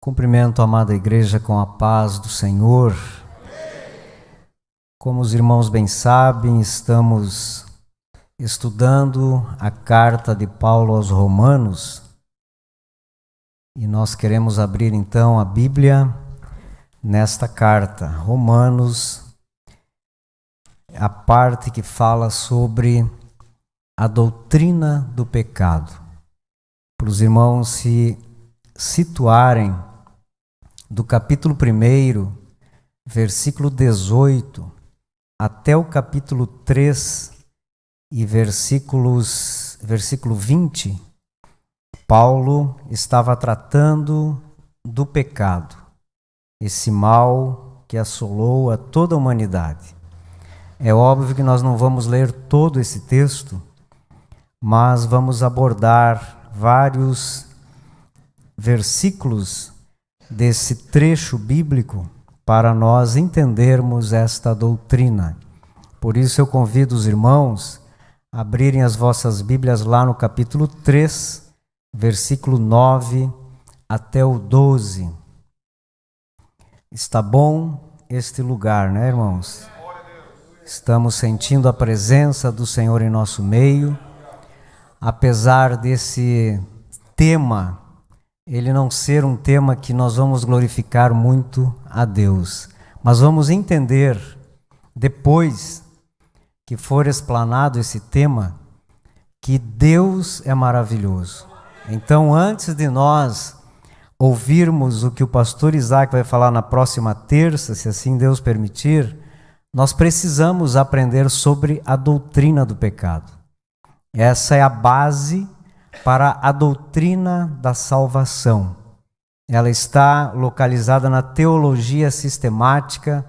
Cumprimento a amada igreja com a paz do Senhor. Como os irmãos bem sabem, estamos estudando a carta de Paulo aos Romanos e nós queremos abrir então a Bíblia nesta carta. Romanos, a parte que fala sobre a doutrina do pecado. Para os irmãos se situarem do capítulo 1, versículo 18, até o capítulo 3 e versículo 20, Paulo estava tratando do pecado, esse mal que assolou a toda a humanidade. É óbvio que nós não vamos ler todo esse texto, mas vamos abordar vários versículos desse trecho bíblico para nós entendermos esta doutrina. Por isso eu convido os irmãos a abrirem as vossas Bíblias lá no capítulo 3, versículo 9 até o 12. Está bom este lugar, né, irmãos? Estamos sentindo a presença do Senhor em nosso meio. Apesar desse tema ele não ser um tema que nós vamos glorificar muito a Deus, mas vamos entender, depois que for explanado esse tema, que Deus é maravilhoso. Então, antes de nós ouvirmos o que o pastor Isaac vai falar na próxima terça, se assim Deus permitir, nós precisamos aprender sobre a doutrina do pecado. Essa é a base para a doutrina da salvação. Ela está localizada na teologia sistemática,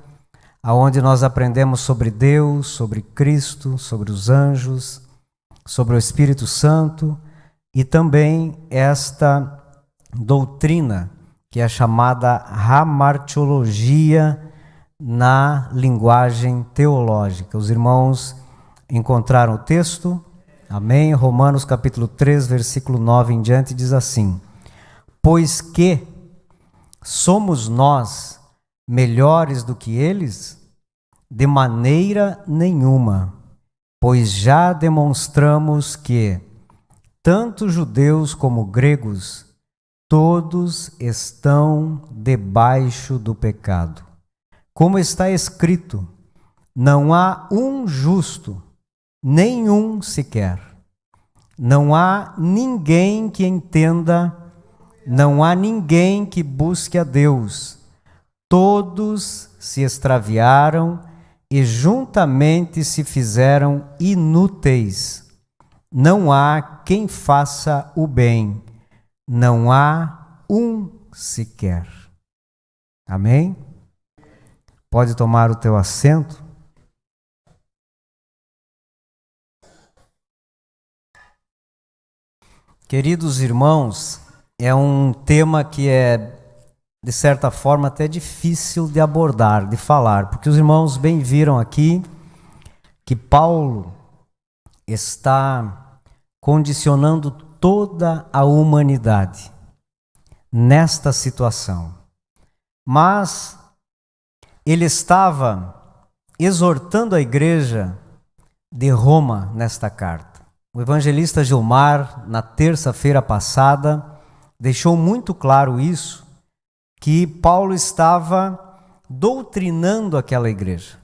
onde nós aprendemos sobre Deus, sobre Cristo, sobre os anjos, sobre o Espírito Santo e também esta doutrina que é chamada hamartiologia na linguagem teológica. Os irmãos encontraram o texto? Amém? Romanos capítulo 3, versículo 9 em diante diz assim: Pois que somos nós melhores do que eles? De maneira nenhuma, pois já demonstramos que, tanto judeus como gregos, todos estão debaixo do pecado. Como está escrito, não há um justo, nenhum sequer. Não há ninguém que entenda, não há ninguém que busque a Deus. Todos se extraviaram e juntamente se fizeram inúteis. Não há quem faça o bem, não há um sequer. Amém? Pode tomar o teu assento. Queridos irmãos, é um tema que é, de certa forma, até difícil de abordar, de falar, porque os irmãos bem viram aqui que Paulo está condicionando toda a humanidade nesta situação. Mas ele estava exortando a igreja de Roma nesta carta. O evangelista Gilmar, na terça-feira passada, deixou muito claro isso, que Paulo estava doutrinando aquela igreja.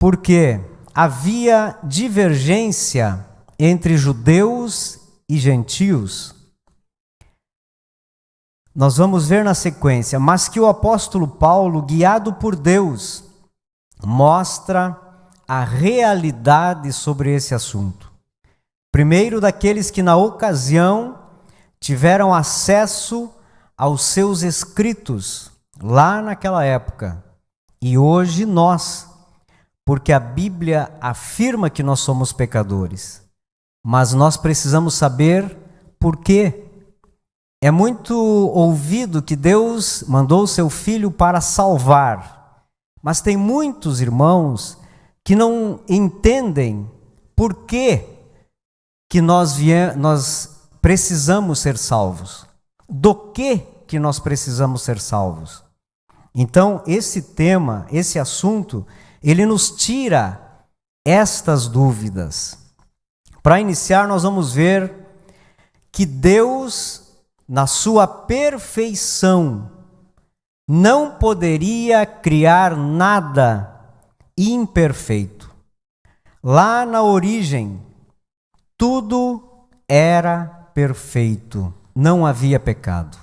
Porque havia divergência entre judeus e gentios. Nós vamos ver na sequência, mas que o apóstolo Paulo, guiado por Deus, mostra a realidade sobre esse assunto. Primeiro, daqueles que na ocasião tiveram acesso aos seus escritos, lá naquela época. E hoje nós, porque a Bíblia afirma que nós somos pecadores. Mas nós precisamos saber por quê. É muito ouvido que Deus mandou o seu Filho para salvar. Mas tem muitos irmãos que não entendem por quê que nós precisamos ser salvos. Do que que nós precisamos ser salvos? Então, esse tema, esse assunto, ele nos tira estas dúvidas. Para iniciar, nós vamos ver que Deus, na sua perfeição, não poderia criar nada imperfeito. Lá na origem, tudo era perfeito, não havia pecado.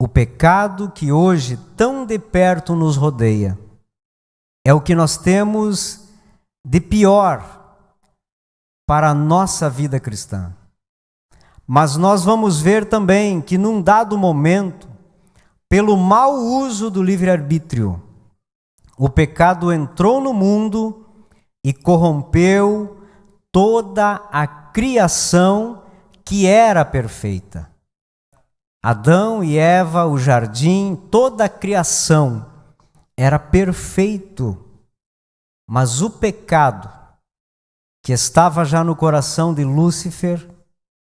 O pecado que hoje tão de perto nos rodeia é o que nós temos de pior para a nossa vida cristã. Mas nós vamos ver também que num dado momento, pelo mau uso do livre-arbítrio, o pecado entrou no mundo e corrompeu toda a criação que era perfeita. Adão e Eva, o jardim, toda a criação era perfeito. Mas o pecado que estava já no coração de Lúcifer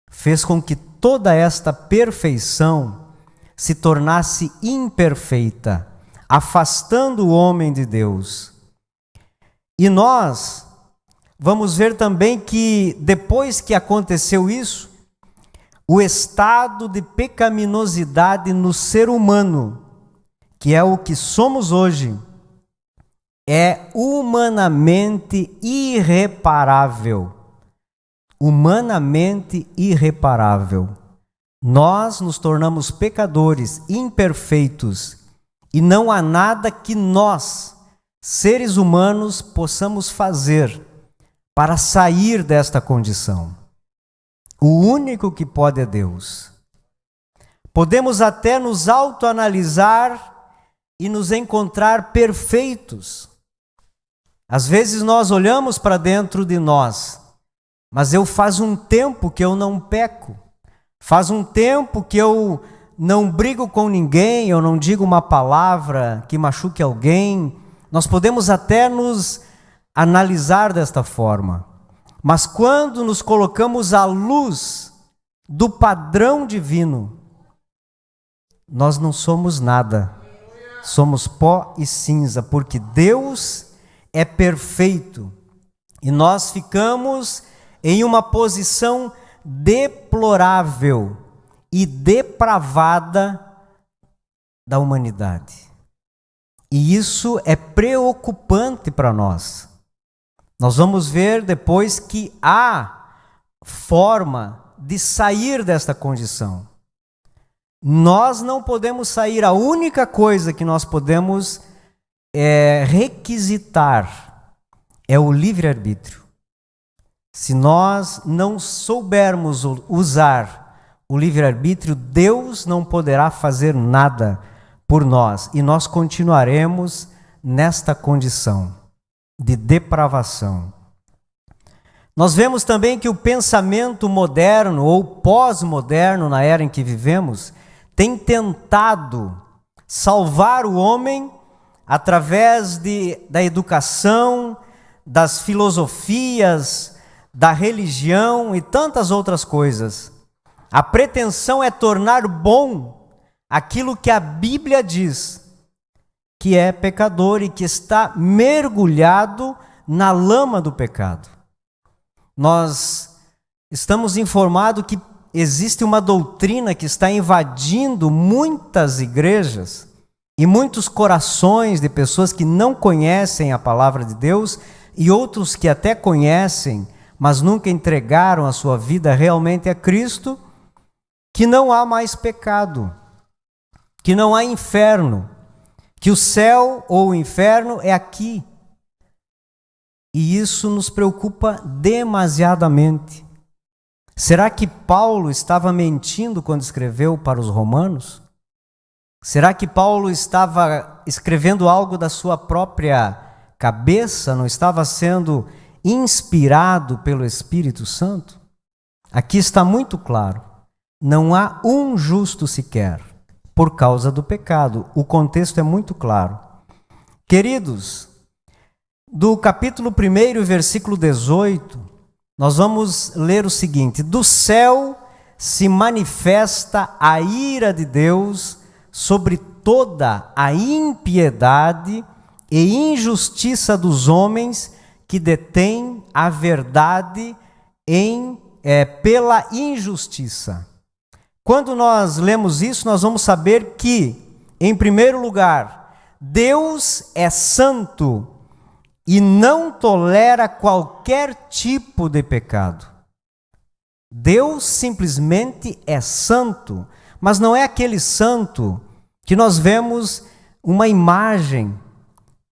fez com que toda esta perfeição se tornasse imperfeita, afastando o homem de Deus. E nós vamos ver também que depois que aconteceu isso, o estado de pecaminosidade no ser humano, que é o que somos hoje, é humanamente irreparável. Humanamente irreparável. Nós nos tornamos pecadores, imperfeitos, e não há nada que nós, seres humanos, possamos fazer para sair desta condição. O único que pode é Deus. Podemos até nos autoanalisar e nos encontrar perfeitos. Às vezes nós olhamos para dentro de nós, mas faz um tempo que eu não peco, faz um tempo que eu não brigo com ninguém, eu não digo uma palavra que machuque alguém. Nós podemos até nos analisar desta forma, mas quando nos colocamos à luz do padrão divino, nós não somos nada, somos pó e cinza, porque Deus é perfeito e nós ficamos em uma posição deplorável e depravada da humanidade. E isso é preocupante para nós. Nós vamos ver depois que há forma de sair desta condição. Nós não podemos sair, a única coisa que nós podemos requisitar é o livre-arbítrio. Se nós não soubermos usar o livre-arbítrio, Deus não poderá fazer nada por nós e nós continuaremos nesta condição de depravação. Nós vemos também que o pensamento moderno ou pós-moderno, na era em que vivemos, tem tentado salvar o homem através da educação, das filosofias, da religião e tantas outras coisas. A pretensão é tornar bom aquilo que a Bíblia diz que é pecador e que está mergulhado na lama do pecado. Nós estamos informados que existe uma doutrina que está invadindo muitas igrejas e muitos corações de pessoas que não conhecem a palavra de Deus e outros que até conhecem, mas nunca entregaram a sua vida realmente a Cristo, que não há mais pecado, que não há inferno, que o céu ou o inferno é aqui. E isso nos preocupa demasiadamente. Será que Paulo estava mentindo quando escreveu para os romanos? Será que Paulo estava escrevendo algo da sua própria cabeça? Não estava sendo inspirado pelo Espírito Santo? Aqui está muito claro. Não há um justo sequer, por causa do pecado. O contexto é muito claro. Queridos, do capítulo 1, versículo 18, nós vamos ler o seguinte: do céu se manifesta a ira de Deus sobre toda a impiedade e injustiça dos homens que detêm a verdade pela injustiça. Quando nós lemos isso, nós vamos saber que, em primeiro lugar, Deus é santo e não tolera qualquer tipo de pecado. Deus simplesmente é santo, mas não é aquele santo que nós vemos uma imagem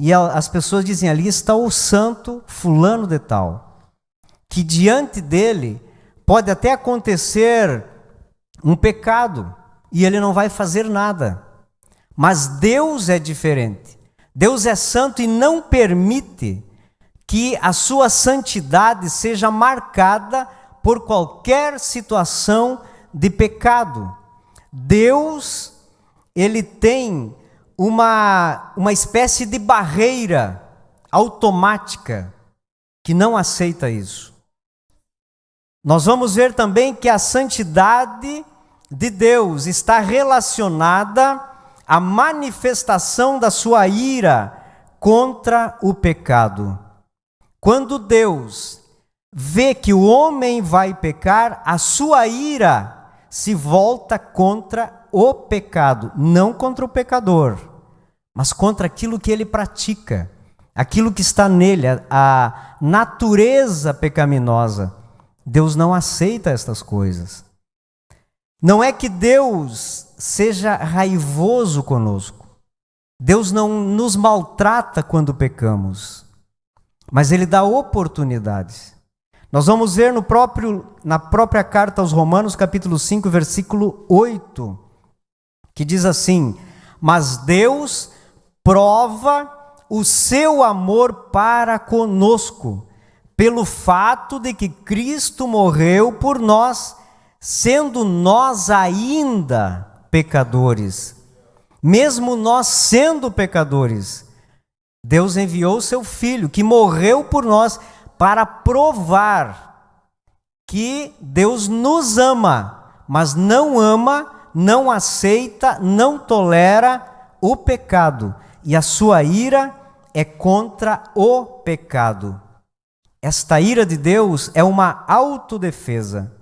e as pessoas dizem, ali está o santo fulano de tal, que diante dele pode até acontecer um pecado e ele não vai fazer nada. Mas Deus é diferente. Deus é santo e não permite que a sua santidade seja marcada por qualquer situação de pecado. Deus, ele tem uma espécie de barreira automática que não aceita isso. Nós vamos ver também que a santidade de Deus está relacionada à manifestação da sua ira contra o pecado. Quando Deus vê que o homem vai pecar, a sua ira se volta contra o pecado, não contra o pecador, mas contra aquilo que ele pratica, aquilo que está nele, a natureza pecaminosa. Deus não aceita estas coisas. Não é que Deus seja raivoso conosco. Deus não nos maltrata quando pecamos, mas Ele dá oportunidades. Nós vamos ver na própria carta aos Romanos, capítulo 5, versículo 8, que diz assim: mas Deus prova o seu amor para conosco, pelo fato de que Cristo morreu por nós, sendo nós ainda pecadores. Mesmo nós sendo pecadores, Deus enviou o seu Filho, que morreu por nós, para provar que Deus nos ama, mas não ama, não aceita, não tolera o pecado. E a sua ira é contra o pecado. Esta ira de Deus é uma autodefesa.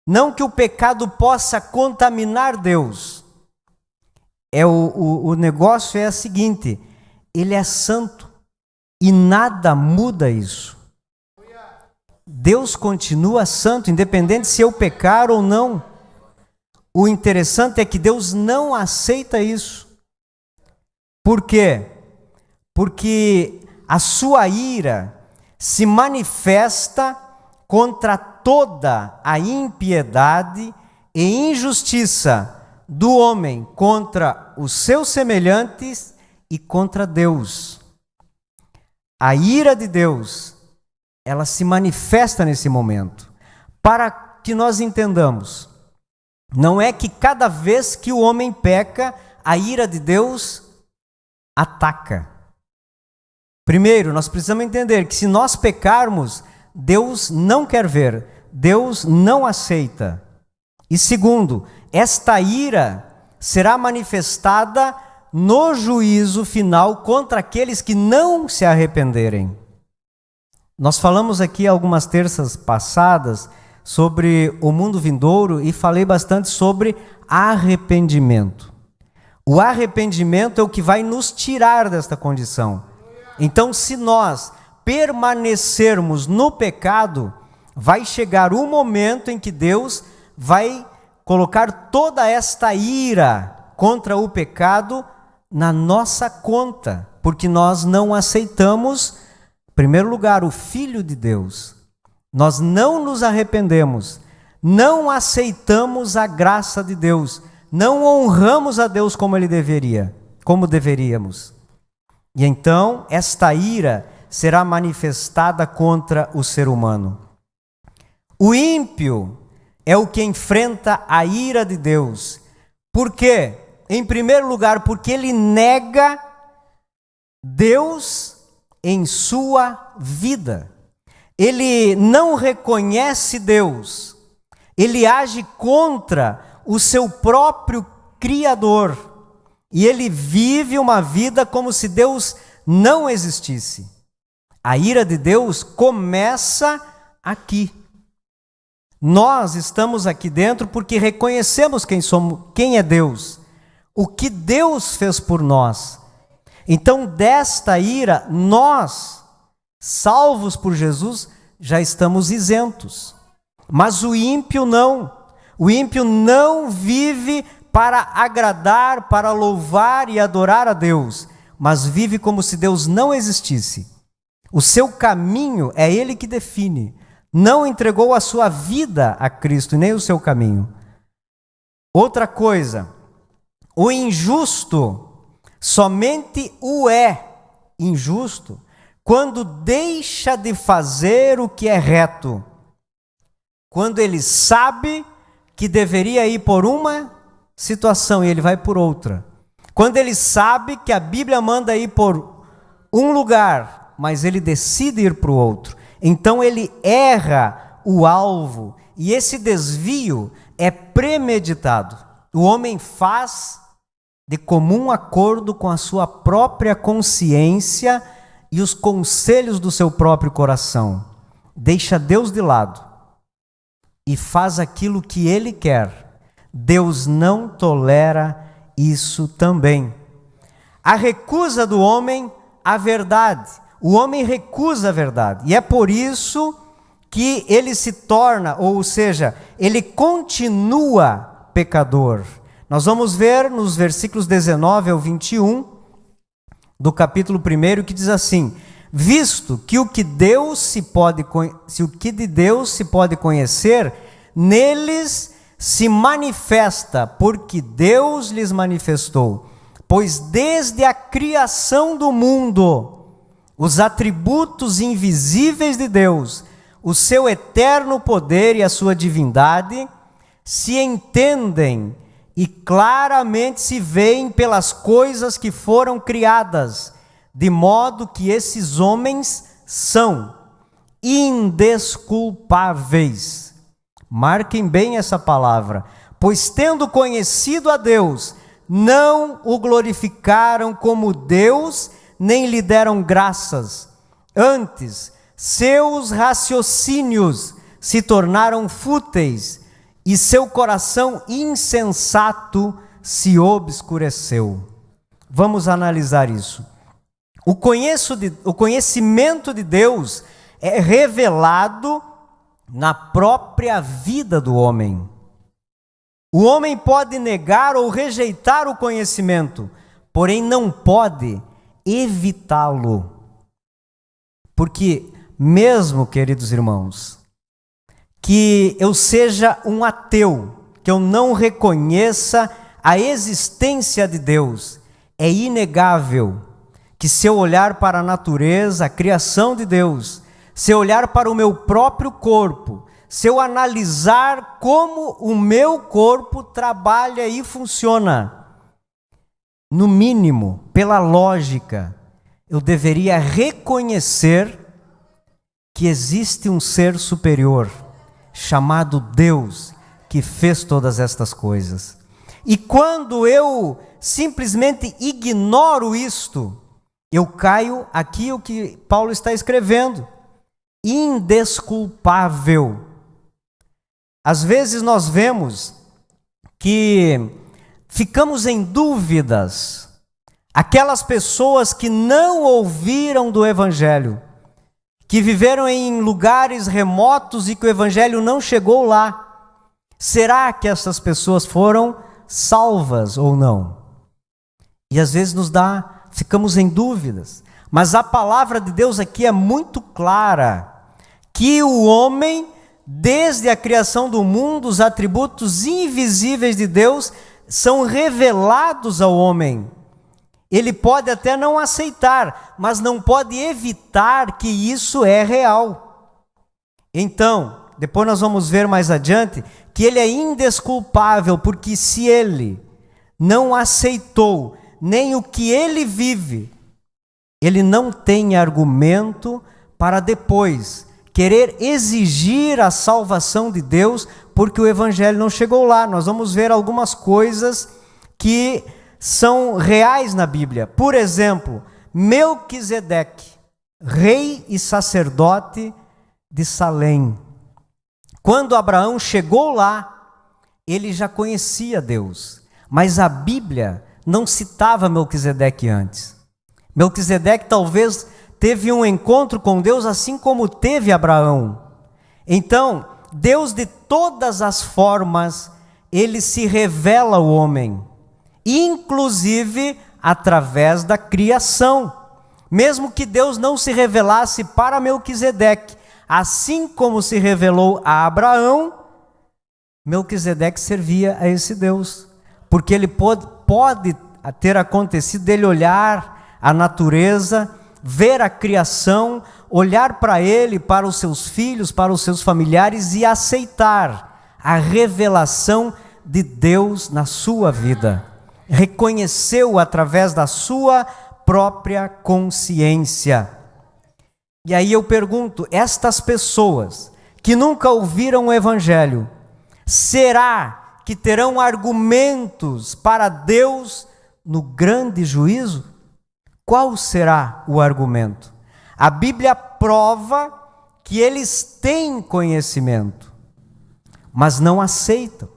Não que o pecado possa contaminar Deus. O negócio é o seguinte: Ele é santo e nada muda isso. Deus continua santo, independente se eu pecar ou não. O interessante é que Deus não aceita isso. Por quê? Porque a sua ira se manifesta contra toda a impiedade e injustiça do homem contra os seus semelhantes e contra Deus. A ira de Deus, ela se manifesta nesse momento. Para que nós entendamos, não é que cada vez que o homem peca, a ira de Deus ataca. Primeiro, nós precisamos entender que se nós pecarmos, Deus não quer ver, Deus não aceita. E segundo, esta ira será manifestada no juízo final contra aqueles que não se arrependerem. Nós falamos aqui algumas terças passadas sobre o mundo vindouro e falei bastante sobre arrependimento. O arrependimento é o que vai nos tirar desta condição. Então, se nós permanecermos no pecado, vai chegar o momento em que Deus vai colocar toda esta ira contra o pecado na nossa conta, porque nós não aceitamos, em primeiro lugar, o Filho de Deus. Nós não nos arrependemos, não aceitamos a graça de Deus, não honramos a Deus como deveríamos. E então, esta ira será manifestada contra o ser humano. O ímpio é o que enfrenta a ira de Deus. Por quê? Em primeiro lugar, porque ele nega Deus em sua vida. Ele não reconhece Deus. ele age contra o seu próprio Criador. E ele vive uma vida como se Deus não existisse. A ira de Deus começa aqui. Nós estamos aqui dentro porque reconhecemos quem somos, quem é Deus, o que Deus fez por nós. Então, desta ira, nós, salvos por Jesus, já estamos isentos. Mas o ímpio não. O ímpio não vive para agradar, para louvar e adorar a Deus, mas vive como se Deus não existisse. O seu caminho é Ele que define. Não entregou a sua vida a Cristo, nem o seu caminho. Outra coisa, o injusto somente o é injusto quando deixa de fazer o que é reto, quando ele sabe que deveria ir por uma situação e ele vai por outra, quando ele sabe que a Bíblia manda ir por um lugar, mas ele decide ir para o outro, então ele erra o alvo, e esse desvio é premeditado. O homem faz de comum acordo com a sua própria consciência e os conselhos do seu próprio coração. Deixa Deus de lado e faz aquilo que ele quer. Deus não tolera isso também. A recusa do homem à verdade. O homem recusa a verdade. E é por isso que ele se torna, ou seja, ele continua pecador. Nós vamos ver nos versículos 19 ao 21 do capítulo 1, que diz assim: visto que o que de Deus se pode conhecer, neles se manifesta, porque Deus lhes manifestou. Pois desde a criação do mundo, os atributos invisíveis de Deus, o seu eterno poder e a sua divindade, se entendem e claramente se veem pelas coisas que foram criadas, de modo que esses homens são indesculpáveis. Marquem bem essa palavra. Pois tendo conhecido a Deus, não o glorificaram como Deus, nem lhe deram graças. Antes, seus raciocínios se tornaram fúteis, e seu coração insensato se obscureceu. Vamos analisar isso. O conhecimento de Deus é revelado na própria vida do homem. O homem pode negar ou rejeitar o conhecimento, porém não pode evitá-lo. Porque mesmo, queridos irmãos, que eu seja um ateu, que eu não reconheça a existência de Deus, é inegável que se eu olhar para a natureza, a criação de Deus, se eu olhar para o meu próprio corpo, se eu analisar como o meu corpo trabalha e funciona, no mínimo, pela lógica, eu deveria reconhecer que existe um ser superior, chamado Deus, que fez todas estas coisas. E quando eu simplesmente ignoro isto, eu caio aqui o que Paulo está escrevendo: indesculpável. Às vezes nós vemos que ficamos em dúvidas. Aquelas pessoas que não ouviram do Evangelho, que viveram em lugares remotos e que o Evangelho não chegou lá. Será que essas pessoas foram salvas ou não? E às vezes ficamos em dúvidas. Mas a palavra de Deus aqui é muito clara, que o homem, desde a criação do mundo, os atributos invisíveis de Deus são revelados ao homem. Ele pode até não aceitar, mas não pode evitar que isso é real. Então, depois nós vamos ver mais adiante que ele é indesculpável, porque se ele não aceitou nem o que ele vive, ele não tem argumento para depois querer exigir a salvação de Deus porque o evangelho não chegou lá. Nós vamos ver algumas coisas que são reais na Bíblia. Por exemplo, Melquisedeque, rei e sacerdote de Salém. Quando Abraão chegou lá, ele já conhecia Deus, mas a Bíblia não citava Melquisedeque antes. Melquisedeque talvez teve um encontro com Deus assim como teve Abraão. Então, Deus de todas as formas, ele se revela ao homem, inclusive através da criação. Mesmo que Deus não se revelasse para Melquisedeque, assim como se revelou a Abraão, Melquisedeque servia a esse Deus, porque ele pode ter acontecido dele olhar a natureza, ver a criação, olhar para ele, para os seus filhos, para os seus familiares e aceitar a revelação de Deus na sua vida. Reconheceu através da sua própria consciência. E aí eu pergunto, estas pessoas que nunca ouviram o evangelho, será que terão argumentos para Deus no grande juízo? Qual será o argumento? A Bíblia prova que eles têm conhecimento, mas não aceitam.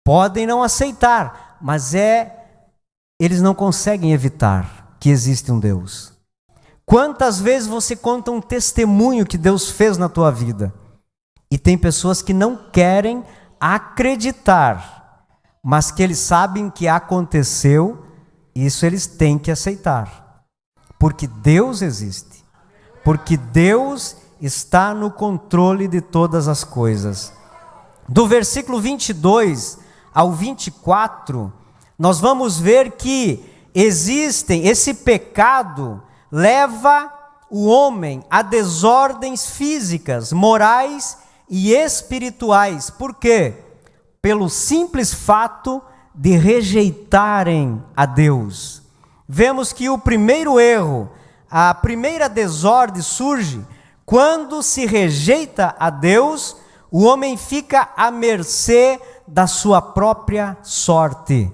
Podem não aceitar, mas eles não conseguem evitar que existe um Deus. Quantas vezes você conta um testemunho que Deus fez na tua vida? E tem pessoas que não querem acreditar, mas que eles sabem que aconteceu. Isso eles têm que aceitar, porque Deus existe, porque Deus está no controle de todas as coisas. Do versículo 22 ao 24, nós vamos ver que esse pecado leva o homem a desordens físicas, morais e espirituais. Por quê? Pelo simples fato de rejeitarem a Deus. Vemos que o primeiro erro, a primeira desordem surge quando se rejeita a Deus. O homem fica à mercê da sua própria sorte.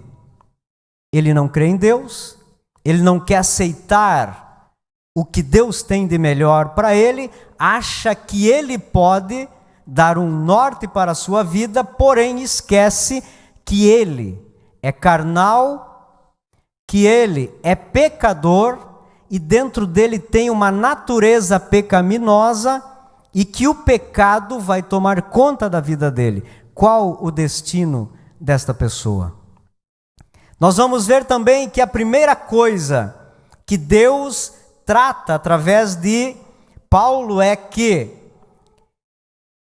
Ele não crê em Deus, ele não quer aceitar o que Deus tem de melhor para ele, acha que ele pode dar um norte para a sua vida, porém esquece que ele é carnal, que ele é pecador e dentro dele tem uma natureza pecaminosa e que o pecado vai tomar conta da vida dele. Qual o destino desta pessoa? Nós vamos ver também que a primeira coisa que Deus trata através de Paulo é que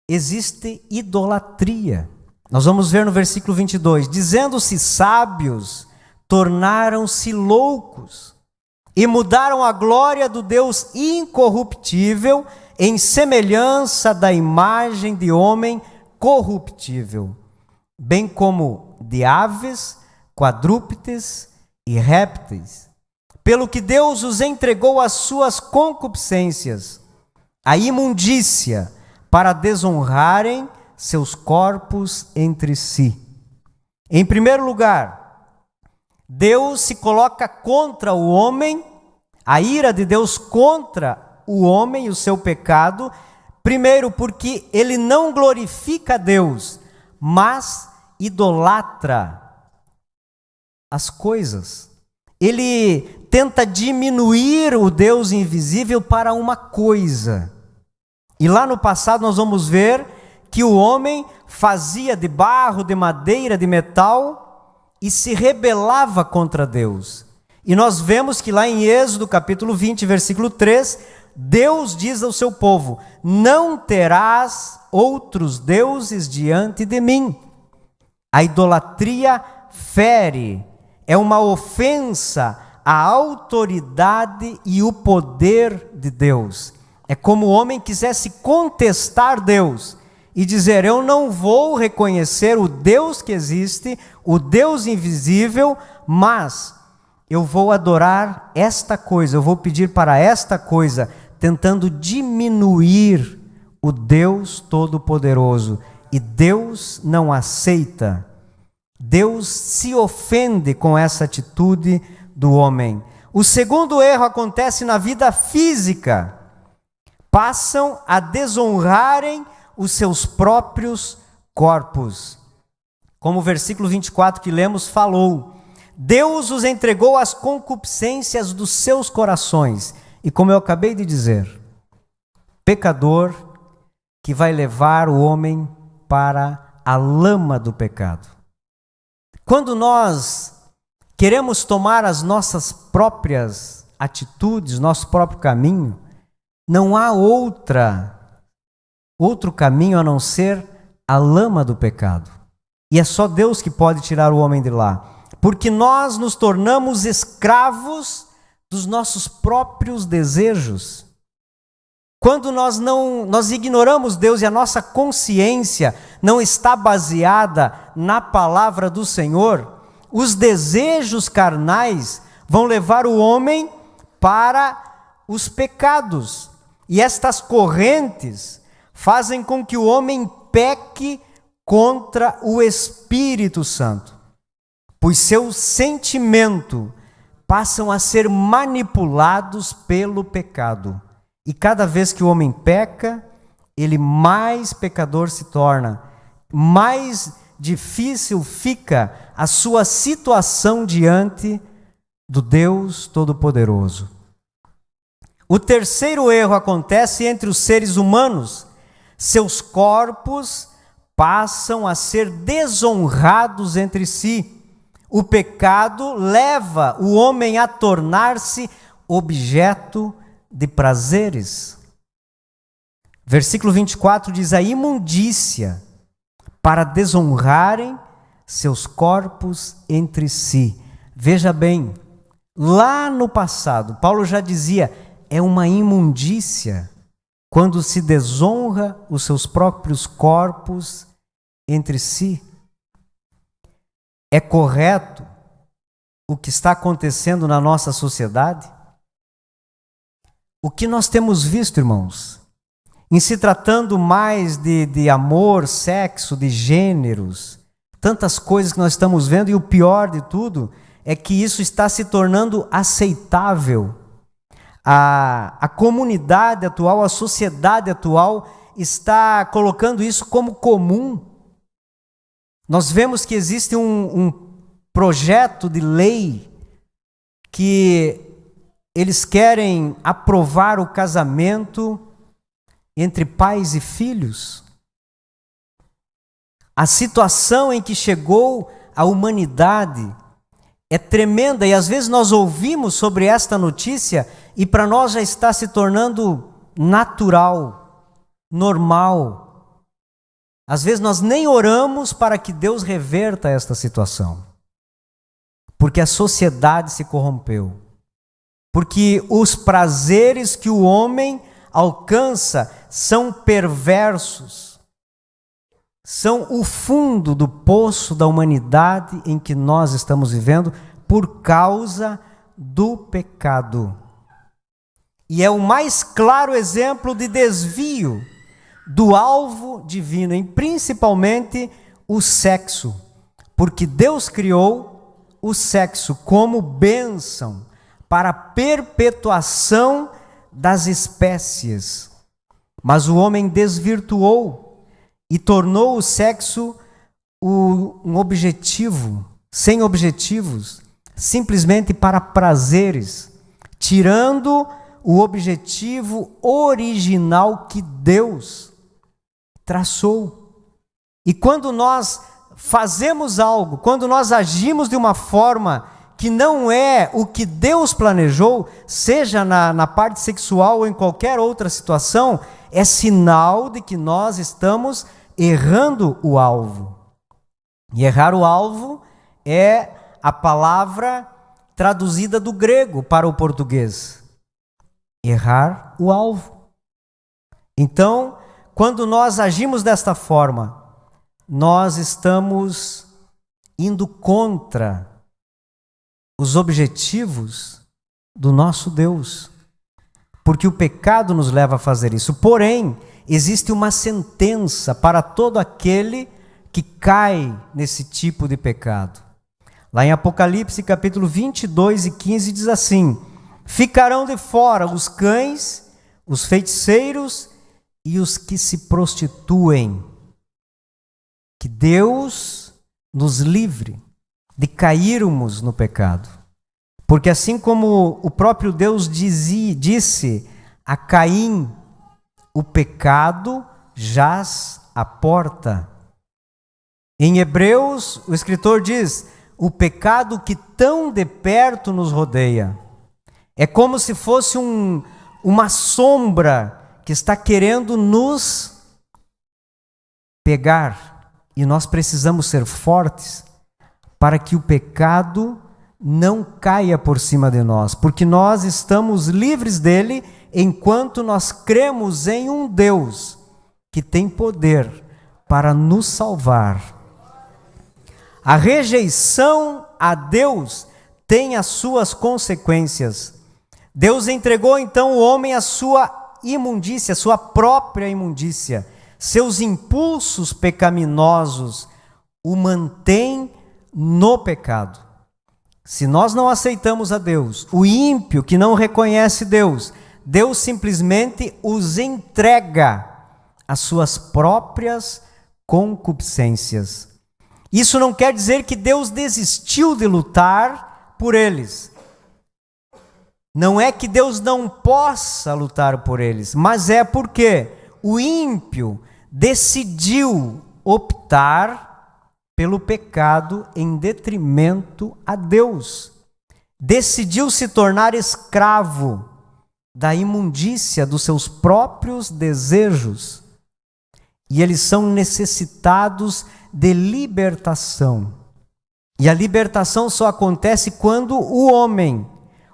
existe idolatria. Nós vamos ver no versículo 22, dizendo-se sábios, tornaram-se loucos e mudaram a glória do Deus incorruptível em semelhança da imagem de homem corruptível, bem como de aves, quadrúpedes e répteis, pelo que Deus os entregou às suas concupiscências, a imundícia, para desonrarem seus corpos entre si. Em primeiro lugar, Deus se coloca contra o homem, a ira de Deus contra o homem e o seu pecado, primeiro porque ele não glorifica a Deus, mas idolatra as coisas. Ele tenta diminuir o Deus invisível para uma coisa. E lá no passado nós vamos ver que o homem fazia de barro, de madeira, de metal e se rebelava contra Deus. E nós vemos que lá em Êxodo capítulo 20, versículo 3, Deus diz ao seu povo: não terás outros deuses diante de mim. A idolatria fere, é uma ofensa à autoridade e o poder de Deus. É como o homem quisesse contestar Deus e dizer: eu não vou reconhecer o Deus que existe, o Deus invisível, mas eu vou adorar esta coisa, eu vou pedir para esta coisa, tentando diminuir o Deus Todo-Poderoso. e Deus não aceita. Deus se ofende com essa atitude do homem. O segundo erro acontece na vida física. Passam a desonrarem os seus próprios corpos. Como o versículo 24 que lemos falou, Deus os entregou às concupiscências dos seus corações. E como eu acabei de dizer, pecador que vai levar o homem para a lama do pecado. Quando nós queremos tomar as nossas próprias atitudes, nosso próprio caminho, não há outro caminho a não ser a lama do pecado. E é só Deus que pode tirar o homem de lá. Porque nós nos tornamos escravos dos nossos próprios desejos. Quando nós ignoramos Deus e a nossa consciência não está baseada na palavra do Senhor, os desejos carnais vão levar o homem para os pecados. E estas correntes fazem com que o homem peque contra o Espírito Santo, pois seus sentimentos passam a ser manipulados pelo pecado. E cada vez que o homem peca, ele mais pecador se torna, mais difícil fica a sua situação diante do Deus Todo-Poderoso. O terceiro erro acontece entre os seres humanos. Seus corpos passam a ser desonrados entre si. O pecado leva o homem a tornar-se objeto de prazeres. Versículo 24 diz: a imundícia, para desonrarem seus corpos entre si. Veja bem, lá no passado, Paulo já dizia, é uma imundícia quando se desonra os seus próprios corpos entre si. É correto o que está acontecendo na nossa sociedade? O que nós temos visto, irmãos, em se tratando mais de amor, sexo, de gêneros, tantas coisas que nós estamos vendo, e o pior de tudo é que isso está se tornando aceitável. A comunidade atual, a sociedade atual está colocando isso como comum. Nós vemos que existe um projeto de lei que eles querem aprovar o casamento entre pais e filhos. A situação em que chegou a humanidade é tremenda, e às vezes nós ouvimos sobre esta notícia e para nós já está se tornando natural, normal. Às vezes nós nem oramos para que Deus reverta esta situação, porque a sociedade se corrompeu, porque os prazeres que o homem alcança são perversos, são o fundo do poço da humanidade em que nós estamos vivendo por causa do pecado. E é o mais claro exemplo de desvio do alvo divino, e principalmente o sexo, porque Deus criou o sexo como bênção para a perpetuação das espécies, mas o homem desvirtuou e tornou o sexo um objetivo, sem objetivos, simplesmente para prazeres, tirando o objetivo original que Deus traçou. E quando nós fazemos algo, quando nós agimos de uma forma que não é o que Deus planejou, seja na parte sexual ou em qualquer outra situação, é sinal de que nós estamos errando o alvo. E errar o alvo é a palavra traduzida do grego para o português. Errar o alvo. Então, quando nós agimos desta forma, nós estamos indo contra os objetivos do nosso Deus, porque o pecado nos leva a fazer isso. Porém, existe uma sentença para todo aquele que cai nesse tipo de pecado. Lá em Apocalipse, capítulo 22 e 15, diz assim: ficarão de fora os cães, os feiticeiros e os que se prostituem. Que Deus nos livre de cairmos no pecado. Porque assim como o próprio Deus disse a Caim, o pecado jaz à porta. Em Hebreus, o escritor diz: o pecado que tão de perto nos rodeia. É como se fosse uma sombra que está querendo nos pegar. E nós precisamos ser fortes para que o pecado não caia por cima de nós, porque nós estamos livres dele enquanto nós cremos em um Deus que tem poder para nos salvar. A rejeição a Deus tem as suas consequências. Deus entregou então o homem à sua imundícia, sua própria imundícia. Seus impulsos pecaminosos o mantêm no pecado. Se nós não aceitamos a Deus, o ímpio que não reconhece Deus, Deus simplesmente os entrega às suas próprias concupiscências. Isso não quer dizer que Deus desistiu de lutar por eles. Não é que Deus não possa lutar por eles, mas é porque o ímpio decidiu optar pelo pecado em detrimento a Deus. Decidiu se tornar escravo da imundícia dos seus próprios desejos. E eles são necessitados de libertação. E a libertação só acontece quando o homem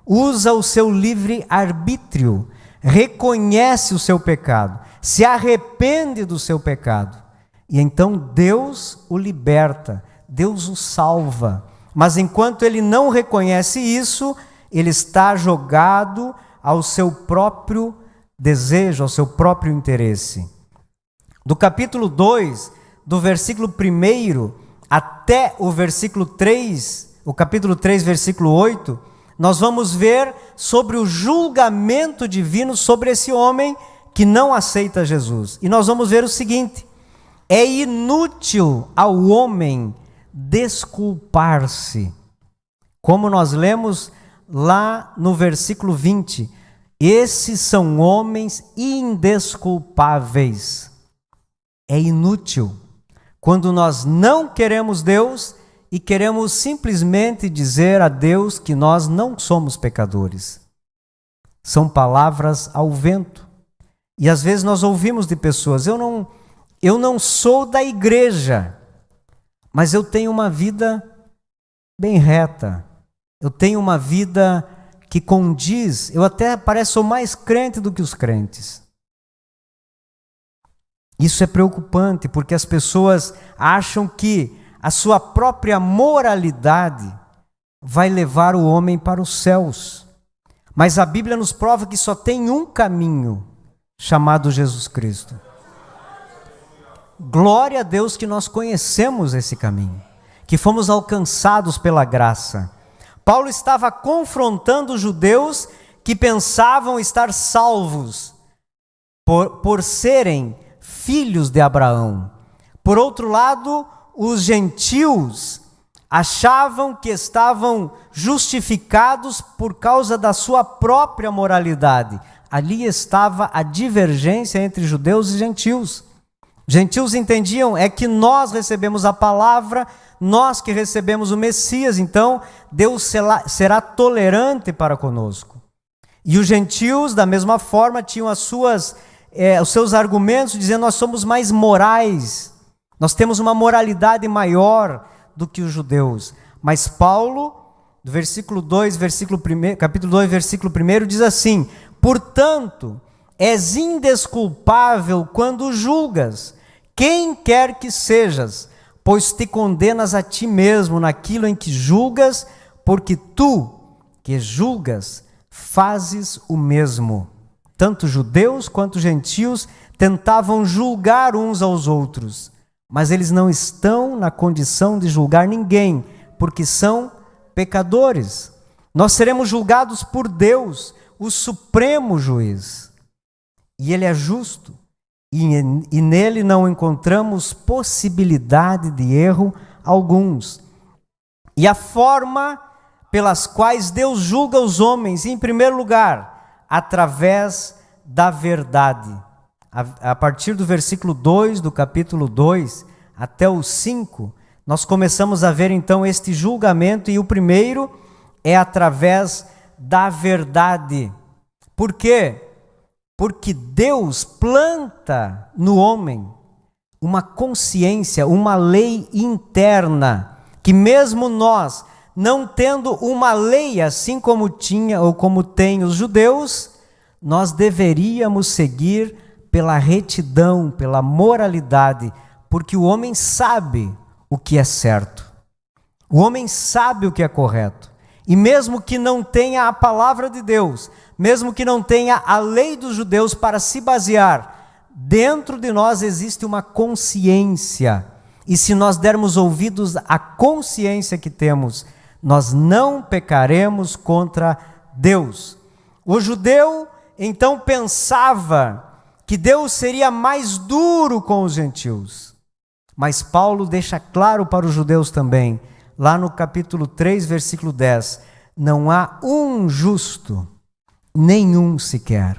usa o seu livre-arbítrio, reconhece o seu pecado, se arrepende do seu pecado. E então Deus o liberta, Deus o salva. Mas enquanto ele não reconhece isso, ele está jogado ao seu próprio desejo, ao seu próprio interesse. Do capítulo 2, do versículo 1 até o versículo 3, o capítulo 3, versículo 8, nós vamos ver sobre o julgamento divino sobre esse homem que não aceita Jesus. E nós vamos ver o seguinte: é inútil ao homem desculpar-se. Como nós lemos lá no versículo 20, esses são homens indesculpáveis. É inútil quando nós não queremos Deus e queremos simplesmente dizer a Deus que nós não somos pecadores. São palavras ao vento. E às vezes nós ouvimos de pessoas: eu não sou da igreja, mas eu tenho uma vida bem reta. Eu tenho uma vida que condiz, eu até parece sou mais crente do que os crentes. Isso é preocupante, porque as pessoas acham que a sua própria moralidade vai levar o homem para os céus. Mas a Bíblia nos prova que só tem um caminho, chamado Jesus Cristo. Glória a Deus que nós conhecemos esse caminho, que fomos alcançados pela graça. Paulo estava confrontando os judeus que pensavam estar salvos por serem filhos de Abraão. Por outro lado, os gentios achavam que estavam justificados por causa da sua própria moralidade. Ali estava a divergência entre judeus e gentios. Gentios entendiam é que nós recebemos a palavra, nós que recebemos o Messias, então Deus será tolerante para conosco. E os gentios, da mesma forma, tinham os seus argumentos, dizendo: nós somos mais morais, nós temos uma moralidade maior do que os judeus. Mas Paulo, do versículo 2, capítulo 2, versículo 1, diz assim: portanto, és indesculpável quando julgas, quem quer que sejas, pois te condenas a ti mesmo naquilo em que julgas, porque tu, que julgas, fazes o mesmo. Tanto judeus quanto gentios tentavam julgar uns aos outros, mas eles não estão na condição de julgar ninguém, porque são pecadores. Nós seremos julgados por Deus, o supremo juiz. E Ele é justo, e nele não encontramos possibilidade de erro alguns. E a forma pelas quais Deus julga os homens, em primeiro lugar, através da verdade. A partir do versículo 2 do capítulo 2 até o 5, nós começamos a ver então este julgamento, e o primeiro é através da verdade. Por quê? Porque Deus planta no homem uma consciência, uma lei interna, que mesmo nós, não tendo uma lei assim como tinha ou como têm os judeus, nós deveríamos seguir pela retidão, pela moralidade, porque o homem sabe o que é certo. O homem sabe o que é correto. E mesmo que não tenha a palavra de Deus, mesmo que não tenha a lei dos judeus para se basear, dentro de nós existe uma consciência. E se nós dermos ouvidos à consciência que temos, nós não pecaremos contra Deus. O judeu então pensava que Deus seria mais duro com os gentios. Mas Paulo deixa claro para os judeus também, lá no capítulo 3, versículo 10, não há um justo, nenhum sequer,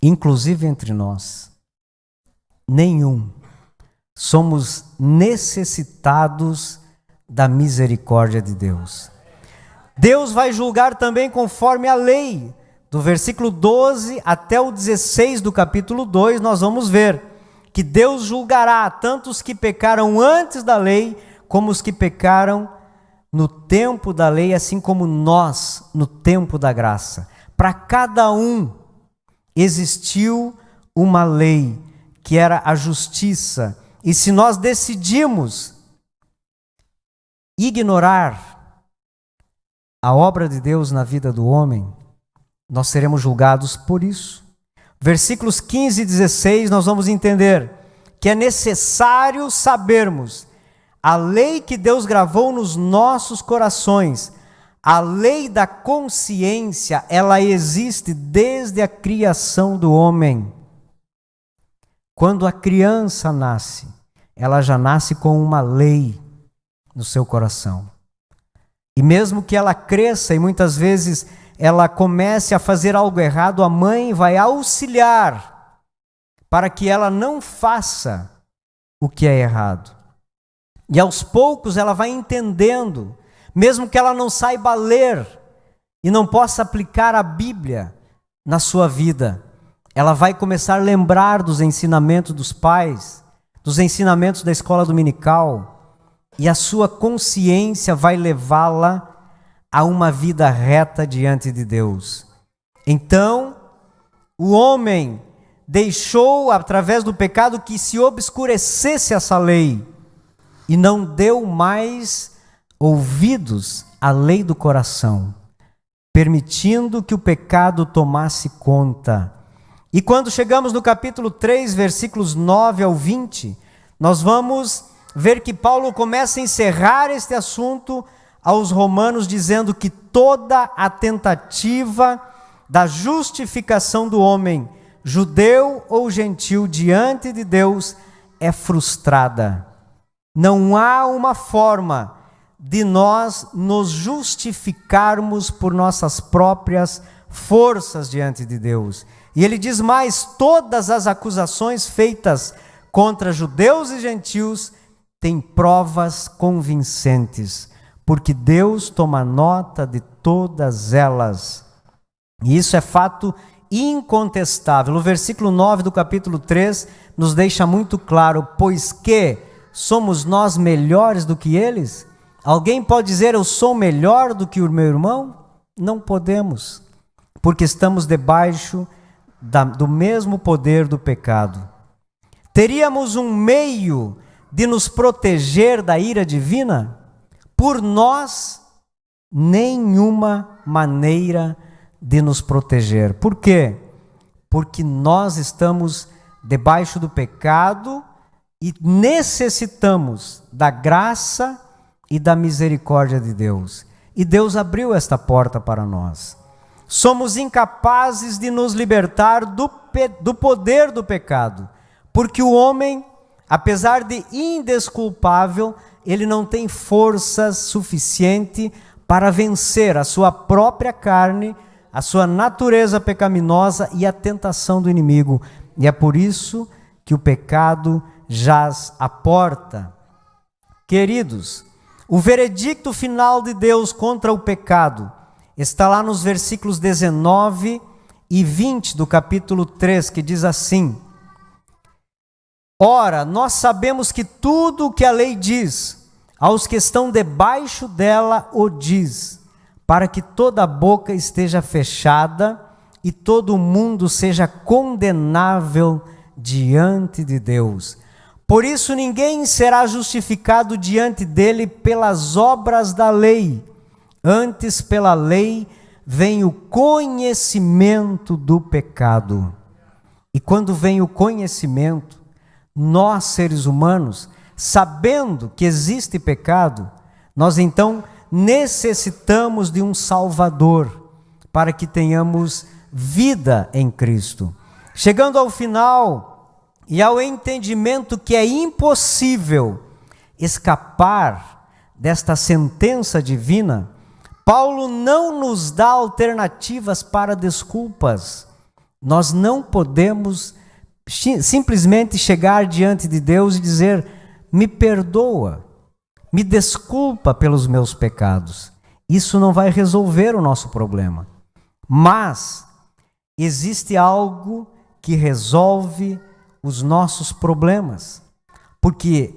inclusive entre nós, nenhum. Somos necessitados da misericórdia de Deus. Deus vai julgar também conforme a lei. Do versículo 12 até o 16 do capítulo 2, nós vamos ver que Deus julgará tanto os que pecaram antes da lei, como os que pecaram no tempo da lei, assim como nós no tempo da graça. Para cada um existiu uma lei, que era a justiça. E se nós decidimos ignorar a obra de Deus na vida do homem, nós seremos julgados por isso. Versículos 15 e 16, nós vamos entender que é necessário sabermos a lei que Deus gravou nos nossos corações. A lei da consciência, ela existe desde a criação do homem. Quando a criança nasce, ela já nasce com uma lei no seu coração. E mesmo que ela cresça e muitas vezes ela comece a fazer algo errado, a mãe vai auxiliar para que ela não faça o que é errado. E aos poucos ela vai entendendo, mesmo que ela não saiba ler e não possa aplicar a Bíblia na sua vida, ela vai começar a lembrar dos ensinamentos dos pais, dos ensinamentos da escola dominical, e a sua consciência vai levá-la a uma vida reta diante de Deus. Então, o homem deixou, através do pecado, que se obscurecesse essa lei, e não deu mais ouvidos à lei do coração, permitindo que o pecado tomasse conta. E quando chegamos no capítulo 3, versículos 9 ao 20, nós vamos ver que Paulo começa a encerrar este assunto aos romanos, dizendo que toda a tentativa da justificação do homem, judeu ou gentil, diante de Deus, é frustrada. Não há uma forma de nós nos justificarmos por nossas próprias forças diante de Deus. E ele diz mais: todas as acusações feitas contra judeus e gentios têm provas convincentes, porque Deus toma nota de todas elas. E isso é fato incontestável. O versículo 9 do capítulo 3 nos deixa muito claro: pois que somos nós melhores do que eles? Alguém pode dizer: eu sou melhor do que o meu irmão? Não podemos, porque estamos debaixo do mesmo poder do pecado. Teríamos um meio de nos proteger da ira divina? Por nós, nenhuma maneira de nos proteger. Por quê? porque nós estamos debaixo do pecado e necessitamos da graça e da misericórdia de Deus. E Deus abriu esta porta para nós. Somos incapazes de nos libertar do poder do pecado, porque o homem, apesar de indesculpável, ele não tem força suficiente para vencer a sua própria carne, a sua natureza pecaminosa e a tentação do inimigo. E é por isso que o pecado jaz à porta. Queridos, o veredicto final de Deus contra o pecado está lá nos versículos 19 e 20 do capítulo 3, que diz assim: Ora, nós sabemos que tudo o que a lei diz, aos que estão debaixo dela o diz, para que toda a boca esteja fechada e todo mundo seja condenável diante de Deus. Por isso ninguém será justificado diante dele pelas obras da lei, antes pela lei vem o conhecimento do pecado. E quando vem o conhecimento, nós seres humanos, sabendo que existe pecado, nós então necessitamos de um Salvador, para que tenhamos vida em Cristo. Chegando ao final e ao entendimento que é impossível escapar desta sentença divina, Paulo não nos dá alternativas para desculpas. Nós não podemos simplesmente chegar diante de Deus e dizer: me perdoa, me desculpa pelos meus pecados. Isso não vai resolver o nosso problema. Mas existe algo que resolve os nossos problemas, porque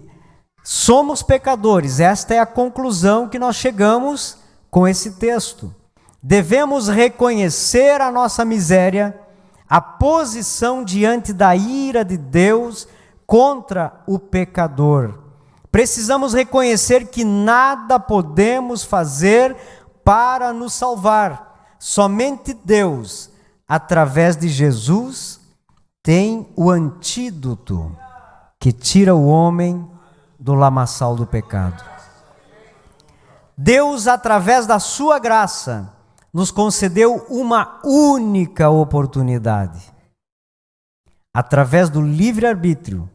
somos pecadores. Esta é a conclusão que nós chegamos com esse texto. Devemos reconhecer a nossa miséria, a posição diante da ira de Deus contra o pecador. Precisamos reconhecer que nada podemos fazer para nos salvar. Somente Deus, através de Jesus, tem o antídoto que tira o homem do lamaçal do pecado. Deus, através da sua graça, nos concedeu uma única oportunidade. Através do livre-arbítrio,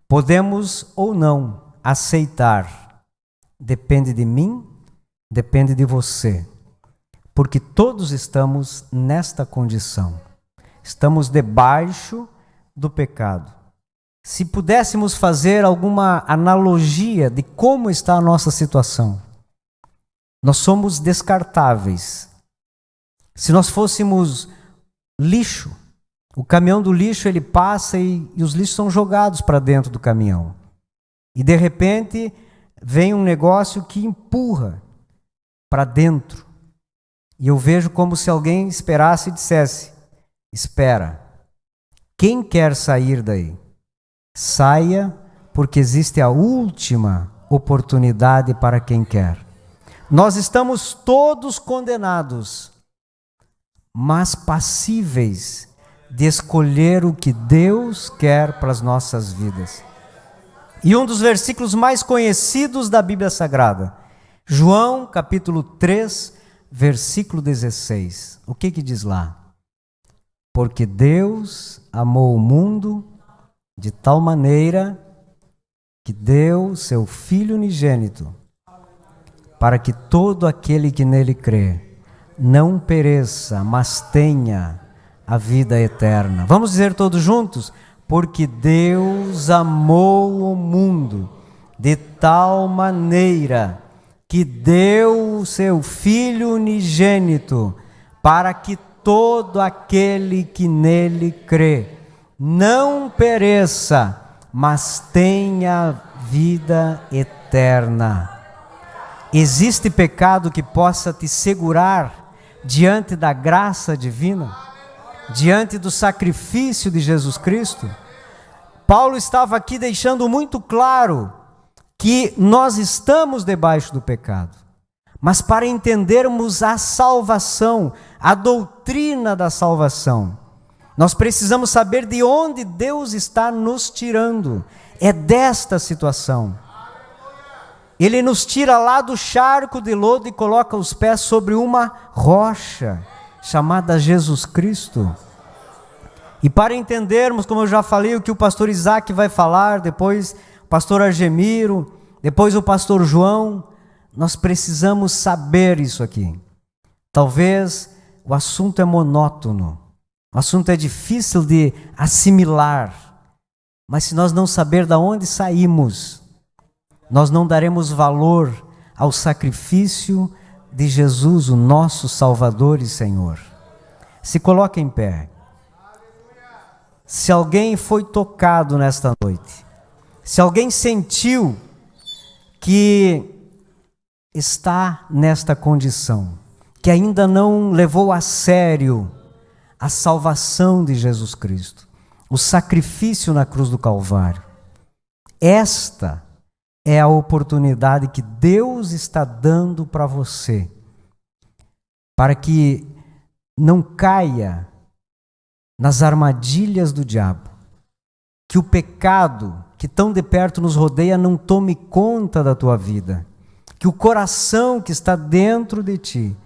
podemos ou não aceitar. Depende de mim, depende de você. Porque todos estamos nesta condição. Estamos debaixo do pecado. Se pudéssemos fazer alguma analogia de como está a nossa situação, nós somos descartáveis. Se nós fôssemos lixo, o caminhão do lixo ele passa e os lixos são jogados para dentro do caminhão. E de repente vem um negócio que empurra para dentro. E eu vejo como se alguém esperasse e dissesse: espera, quem quer sair daí? Saia, porque existe a última oportunidade para quem quer. Nós estamos todos condenados, mas passíveis de escolher o que Deus quer para as nossas vidas. E um dos versículos mais conhecidos da Bíblia Sagrada, João capítulo 3, versículo 16. O que diz lá? Porque Deus amou o mundo de tal maneira que deu seu Filho unigênito, para que todo aquele que nele crê não pereça, mas tenha a vida eterna. Vamos dizer todos juntos? Porque Deus amou o mundo de tal maneira que deu o seu Filho unigênito, para que todo aquele que nele crê não pereça, mas tenha vida eterna. Existe pecado que possa te segurar diante da graça divina? Diante do sacrifício de Jesus Cristo? Paulo estava aqui deixando muito claro que nós estamos debaixo do pecado. Mas para entendermos a salvação, a doutrina da salvação, Nós precisamos saber de onde Deus está nos tirando. É desta situação. Ele nos tira lá do charco de lodo e coloca os pés sobre uma rocha, chamada Jesus Cristo. E para entendermos, como eu já falei, o que o pastor Isaac vai falar, depois o pastor Argemiro, depois o pastor João, nós precisamos saber isso aqui. Talvez o assunto é monótono, o assunto é difícil de assimilar, mas se nós não saber de onde saímos, nós não daremos valor ao sacrifício de Jesus, o nosso Salvador e Senhor. Se coloque em pé. Se alguém foi tocado nesta noite, se alguém sentiu que está nesta condição, que ainda não levou a sério a salvação de Jesus Cristo, o sacrifício na cruz do Calvário, esta é a oportunidade que Deus está dando para você, para que não caia nas armadilhas do diabo, que o pecado que tão de perto nos rodeia não tome conta da tua vida, que o coração que está dentro de ti,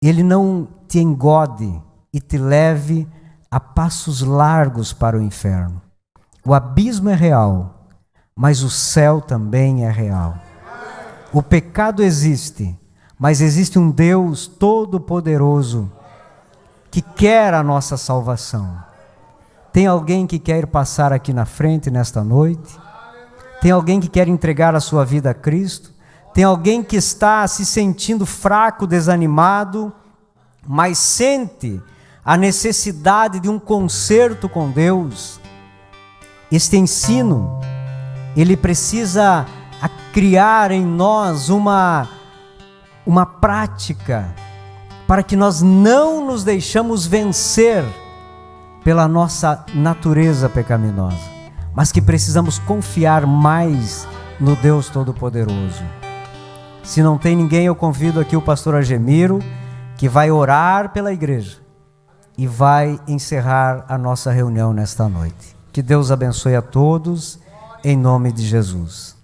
ele não te engode e te leve a passos largos para o inferno. O abismo é real, mas o céu também é real. O pecado existe, mas existe um Deus todo-poderoso que quer a nossa salvação. Tem alguém que quer passar aqui na frente nesta noite? Tem alguém que quer entregar a sua vida a Cristo? Tem alguém que está se sentindo fraco, desanimado, mas sente a necessidade de um conserto com Deus? Este ensino, ele precisa criar em nós uma prática para que nós não nos deixamos vencer pela nossa natureza pecaminosa, mas que precisamos confiar mais no Deus Todo-Poderoso. Se não tem ninguém, eu convido aqui o pastor Argemiro, que vai orar pela igreja e vai encerrar a nossa reunião nesta noite. Que Deus abençoe a todos, em nome de Jesus.